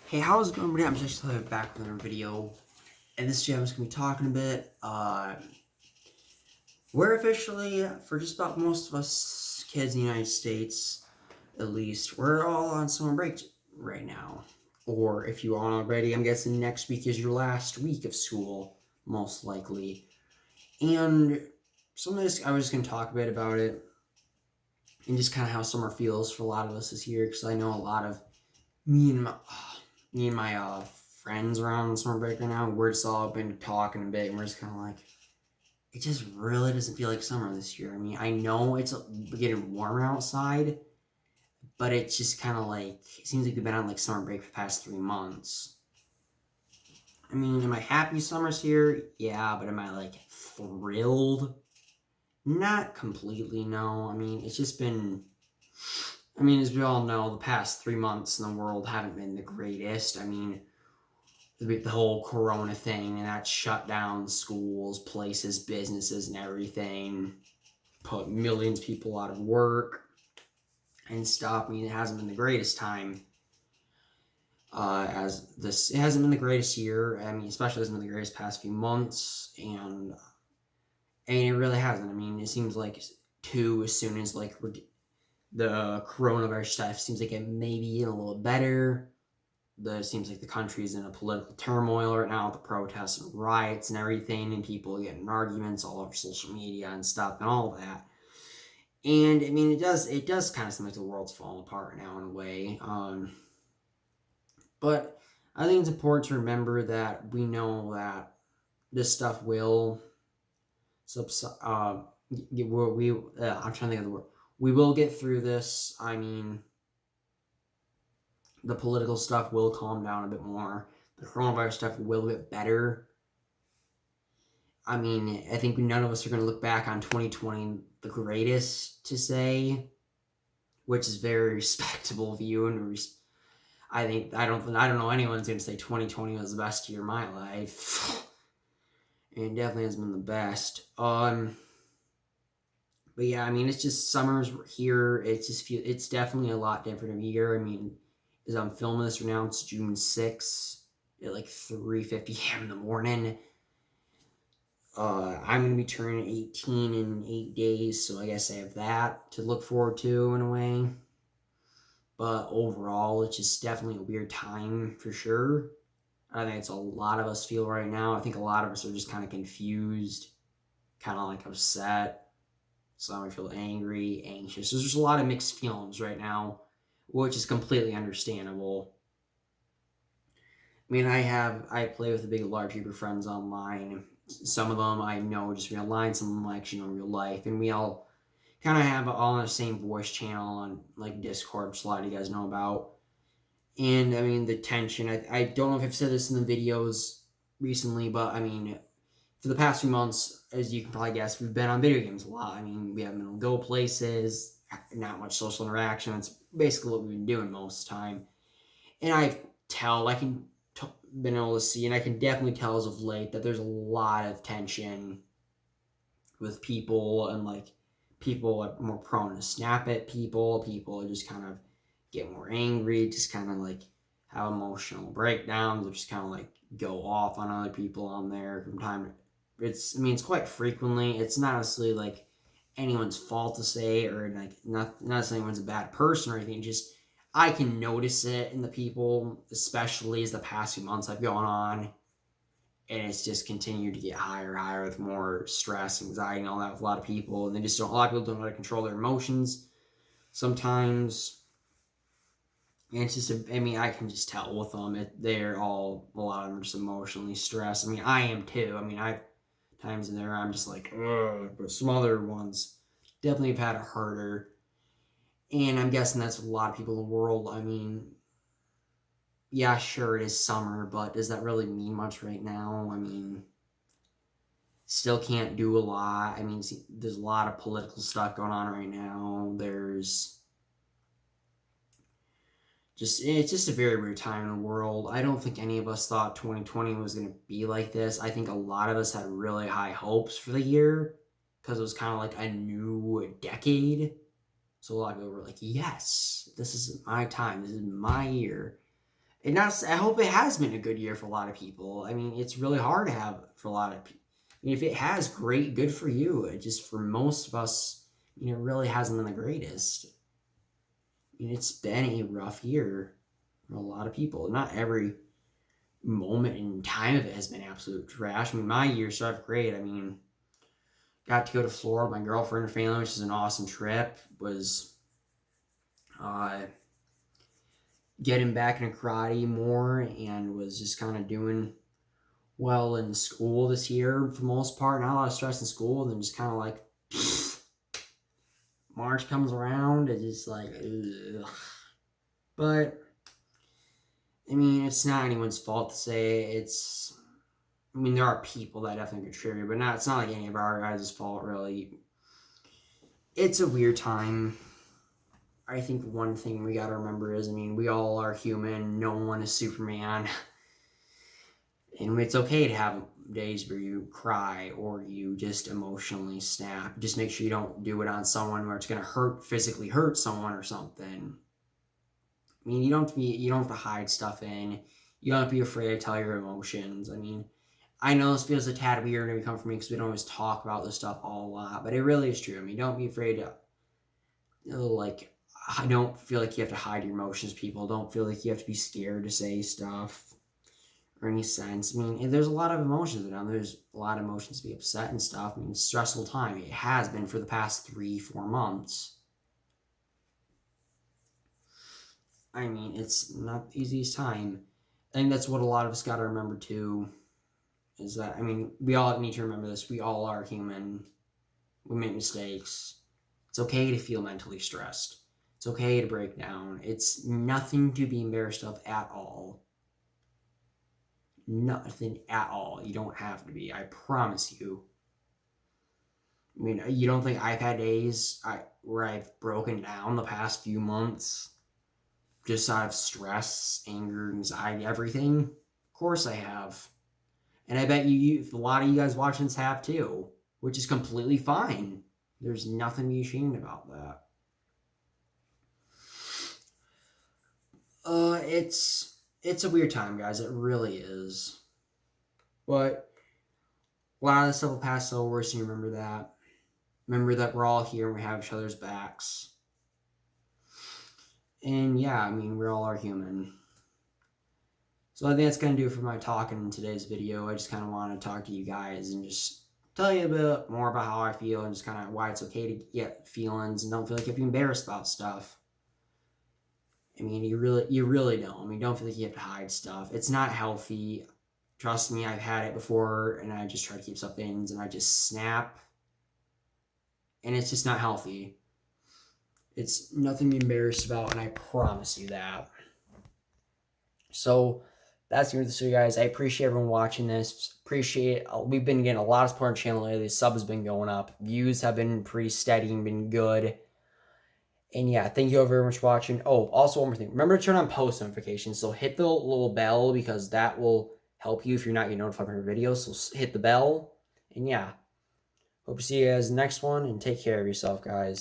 Hey, how's it going, everybody? I'm just back with another video. And this video, I'm just going to be talking a bit. We're officially, for just about most of us kids in the United States, at least, we're all on summer break right now. Or if you aren't already, I'm guessing next week is your last week of school, most likely. And some of this, I was just going to talk a bit about it. And just kind of how summer feels for a lot of us this year. Because I know a lot of me and my friends around summer break right now, we're just all been talking a bit, and we're just kind of like, it just really doesn't feel like summer this year. I mean, I know it's getting warmer outside, but it's just kind of like, it seems like we've been on like summer break for the past 3 months. I mean, am I happy summer's here? Yeah, but am I like thrilled? Not completely, no. I mean, it's just been, I mean, as we all know, the past 3 months in the world haven't been the greatest. I mean, the whole corona thing, and that shut down schools, places, businesses, and everything, put millions of people out of work and stuff. I mean, it hasn't been the greatest time. It hasn't been the greatest year. I mean, especially hasn't been the greatest past few months, and it really hasn't. I mean, it seems like as soon as like the coronavirus stuff seems like it may be a little better. It seems like the country is in a political turmoil right now with the protests and riots and everything, and people getting in arguments all over social media and stuff and all that. And I mean, it does kind of seem like the world's falling apart now in a way. But I think it's important to remember that we know that this stuff will subside. I'm trying to think of the word. We will get through this. I mean, the political stuff will calm down a bit more. The coronavirus stuff will get better. I mean, I think none of us are going to look back on 2020 the greatest to say, which is very respectable view, and I don't know anyone's going to say 2020 was the best year of my life. And it definitely has been the best. But yeah, I mean, it's just summer's here. It's definitely a lot different of a year. I mean, as I'm filming this right now, it's June 6th at like 3:50 a.m. in the morning. I'm going to be turning 18 in 8 days, so I guess I have that to look forward to in a way. But overall, it's just definitely a weird time for sure. I think it's a lot of us feel right now. I think a lot of us are just kind of confused, kind of like upset. Some I feel angry, anxious. There's just a lot of mixed feelings right now, which is completely understandable. I mean, I play with a big, large group of friends online. Some of them I know just real line, some of them I actually know in real life, and we all kind of have all on the same voice channel on like Discord, which a lot of you guys know about. And I mean, the tension. I don't know if I've said this in the videos recently, but I mean, for the past few months, as you can probably guess, we've been on video games a lot. I mean, we haven't been able to go places, not much social interaction. That's basically what we've been doing most of the time. And I can been able to see, and I can definitely tell as of late that there's a lot of tension with people, and like people are more prone to snap at people. People are just kind of get more angry, just kind of like have emotional breakdowns, or just kind of like go off on other people on there from time. It's quite frequently. It's not necessarily like anyone's fault to say, or like not saying anyone's a bad person or anything. Just I can notice it in the people, especially as the past few months have gone on, and it's just continued to get higher and higher with more stress, anxiety, and all that with a lot of people. And they just don't. A lot of people don't know how to control their emotions sometimes. And it's just, I mean, I can just tell with them. They're all, a lot of them are just emotionally stressed. I mean, I am too. I mean, I've times in there I'm just like, ugh. But some other ones definitely have had it harder. And I'm guessing that's with a lot of people in the world. I mean, yeah, sure, it is summer, but does that really mean much right now? I mean, still can't do a lot. I mean, there's a lot of political stuff going on right now. It's just a very weird time in the world. I don't think any of us thought 2020 was going to be like this. I think a lot of us had really high hopes for the year because it was kind of like a new decade. So a lot of people were like, yes, this is my time. This is my year. I hope it has been a good year for a lot of people. I mean, it's really hard to have for a lot of people. I mean, if it has, great, good for you. It just for most of us, it really hasn't been the greatest. I mean, it's been a rough year for a lot of people. Not every moment in time of it has been absolute trash. I mean, my year started great. I mean, got to go to Florida with my girlfriend and family, which is an awesome trip. Was getting back into karate more and was just kind of doing well in school this year for the most part. Not a lot of stress in school, and then just kind of like March comes around, it's just like, ugh. But I mean, it's not anyone's fault to say it's. I mean, there are people that definitely contribute, but it's not like any of our guys' fault, really. It's a weird time. I think one thing we gotta remember is, I mean, we all are human. No one is Superman. And it's okay to have days where you cry or you just emotionally snap. Just make sure you don't do it on someone where it's gonna physically hurt someone or something. I mean, you don't have to hide stuff in. You don't have to be afraid to tell your emotions. I mean, I know this feels a tad weird when it comes from me because we don't always talk about this stuff all a lot, but it really is true. I mean, don't be afraid to, like, I don't feel like you have to hide your emotions, people. Don't feel like you have to be scared to say stuff or any sense. I mean, there's a lot of emotions in them. There's a lot of emotions to be upset and stuff. I mean, it's a stressful time. It has been for the past 3-4 months. I mean, it's not the easiest time. I think that's what a lot of us got to remember too. Is that, I mean, we all need to remember this. We all are human. We make mistakes. It's okay to feel mentally stressed. It's okay to break down. It's nothing to be embarrassed of at all. Nothing at all. You don't have to be. I promise you. I mean, you don't think I've had days where I've broken down the past few months just out of stress, anger, anxiety, everything? Of course I have. And I bet a lot of you guys watching this have too, which is completely fine. There's nothing to be ashamed about that. It's a weird time, guys. It really is. But a lot of this stuff will pass over, so you remember that. Remember that we're all here and we have each other's backs. And yeah, I mean, we all are human. So I think that's going to do it for my talking in today's video. I just kind of want to talk to you guys and just tell you a bit more about how I feel and just kind of why it's okay to get feelings and don't feel like you have to be embarrassed about stuff. I mean, you really don't. I mean, don't feel like you have to hide stuff. It's not healthy. Trust me, I've had it before, and I just try to keep stuff in, and I just snap. And it's just not healthy. It's nothing to be embarrassed about, and I promise you that. So that's the end of this video, guys. I appreciate everyone watching this. We've been getting a lot of support on the channel lately. The sub has been going up. Views have been pretty steady and been good. And yeah, thank you all very much for watching. Oh, also one more thing. Remember to turn on post notifications. So hit the little bell because that will help you if you're not getting notified from your videos. So hit the bell. And yeah, hope to see you guys in the next one and take care of yourself, guys.